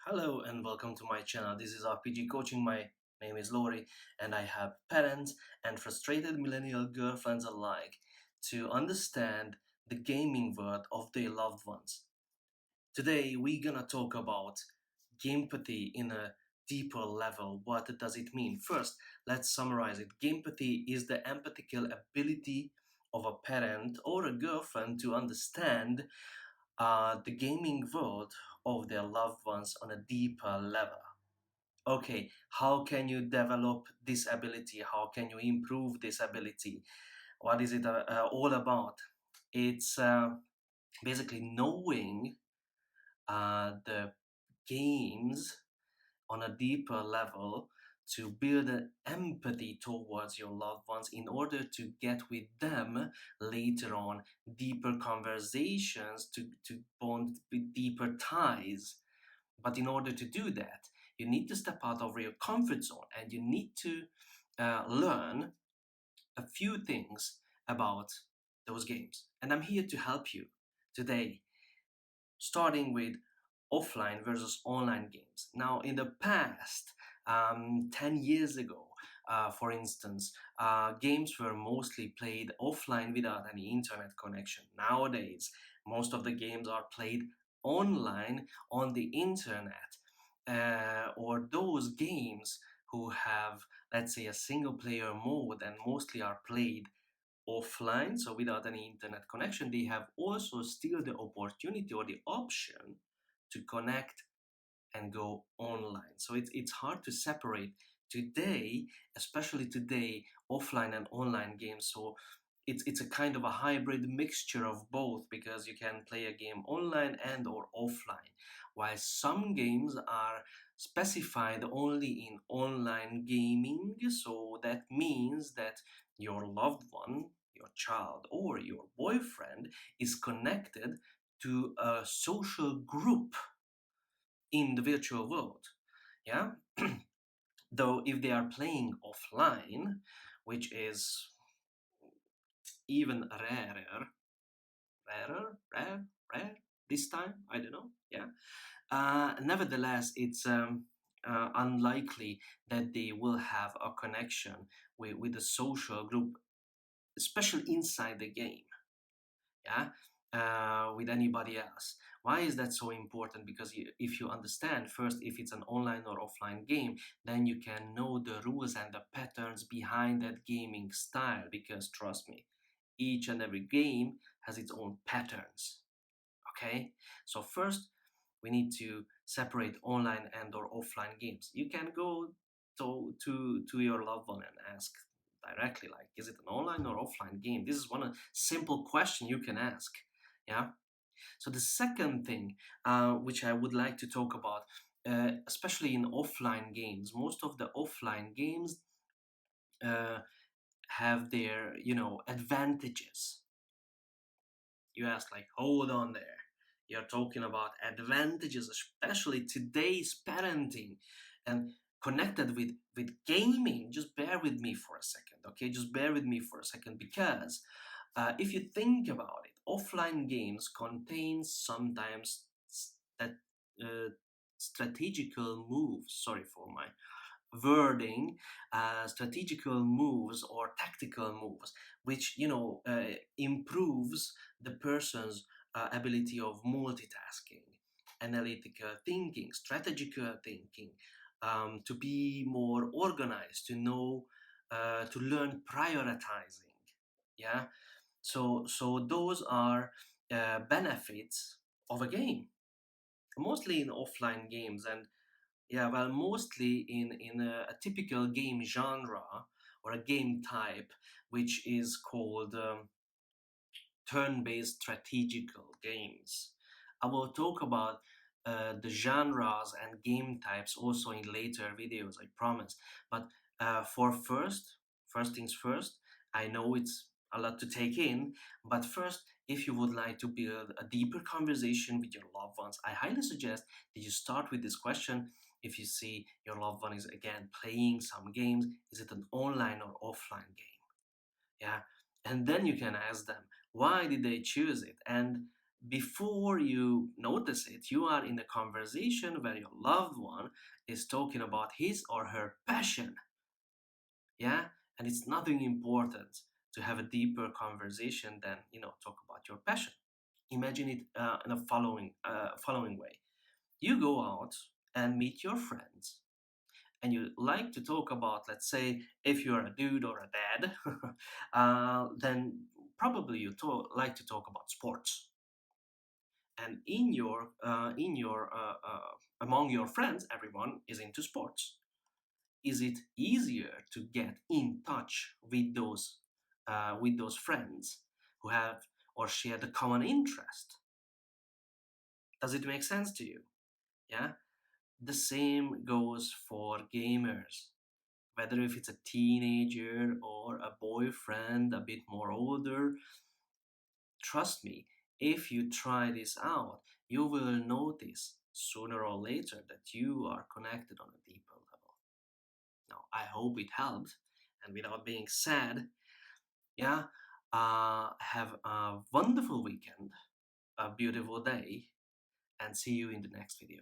Hello and welcome to my channel. This is RPG Coaching. My name is Lori and I have parents and frustrated millennial girlfriends alike to understand the gaming world of their loved ones. Today we're gonna talk about gamepathy in a deeper level. What does it mean? First, let's summarize it. Gamepathy is the empathical ability of a parent or a girlfriend to understand the gaming world of their loved ones on a deeper level. Okay, how can you develop this ability? How can you improve this ability? What is it all about? It's basically knowing the games on a deeper level to build an empathy towards your loved ones in order to get with them later on deeper conversations to bond with deeper ties. But in order to do that, you need to step out of your comfort zone and you need to learn a few things about those games. And I'm here to help you today, starting with offline versus online games. Now, in the past, 10 years ago, for instance, games were mostly played offline without any internet connection. Nowadays, most of the games are played online on the internet, or those games who have, let's say, a single player mode and mostly are played offline, so without any internet connection, they have also still the opportunity or the option to connect and go online. So it's hard to separate today, especially today, offline and online games. So it's a kind of a hybrid mixture of both because you can play a game online and or offline. While some games are specified only in online gaming, so that means that your loved one, your child or your boyfriend is connected to a social group in the virtual world. Yeah. Though if they are playing offline, which is even rare this time, I don't know. Yeah. Nevertheless, it's unlikely that they will have a connection with the social group, especially inside the game. Yeah. With anybody else. Why is that so important? Because if you understand first if it's an online or offline game, then you can know the rules and the patterns behind that gaming style. Because trust me, each and every game has its own patterns. Okay, so first we need to separate online and or offline games. You can go to your loved one and ask directly, like, is it an online or offline game? This is one simple question you can ask. Yeah. So the second thing, which I would like to talk about, especially in offline games, most of the offline games uh, have their advantages. You ask, like, hold on there. You're talking about advantages, especially today's parenting and connected with gaming. Just bear with me for a second, okay? Just bear with me for a second because if you think about it, offline games contain sometimes that uh, strategical moves. Sorry for my wording, strategical moves or tactical moves, which improves the person's ability of multitasking, analytical thinking, strategical thinking, to be more organized, to know, to learn prioritizing. Yeah, so those are benefits of a game, mostly in offline games. And yeah, well, mostly in a typical game genre or a game type, which is called turn-based strategical games. I will talk about the genres and game types also in later videos, I promise. But for first things first, I know it's a lot to take in, but first, if you would like to build a deeper conversation with your loved ones, I highly suggest that you start with this question. If you see your loved one is again playing some games, is it an online or offline game? Yeah. And then you can ask them, why did they choose it? And before you notice it, you are in a conversation where your loved one is talking about his or her passion. Yeah, and it's nothing important to have a deeper conversation than talk about your passion. Imagine it in a following way. You go out and meet your friends, and you like to talk about, let's say, if you're a dude or a dad, then probably you like to talk about sports. And among your friends, everyone is into sports. Is it easier to get in touch with those friends who have or share the common interest? Does it make sense to you? Yeah. The same goes for gamers. Whether if it's a teenager or a boyfriend a bit more older, trust me, if you try this out, you will notice sooner or later that you are connected on a deeper level. Now, I hope it helped. And without being sad, yeah, have a wonderful weekend, a beautiful day, and see you in the next video.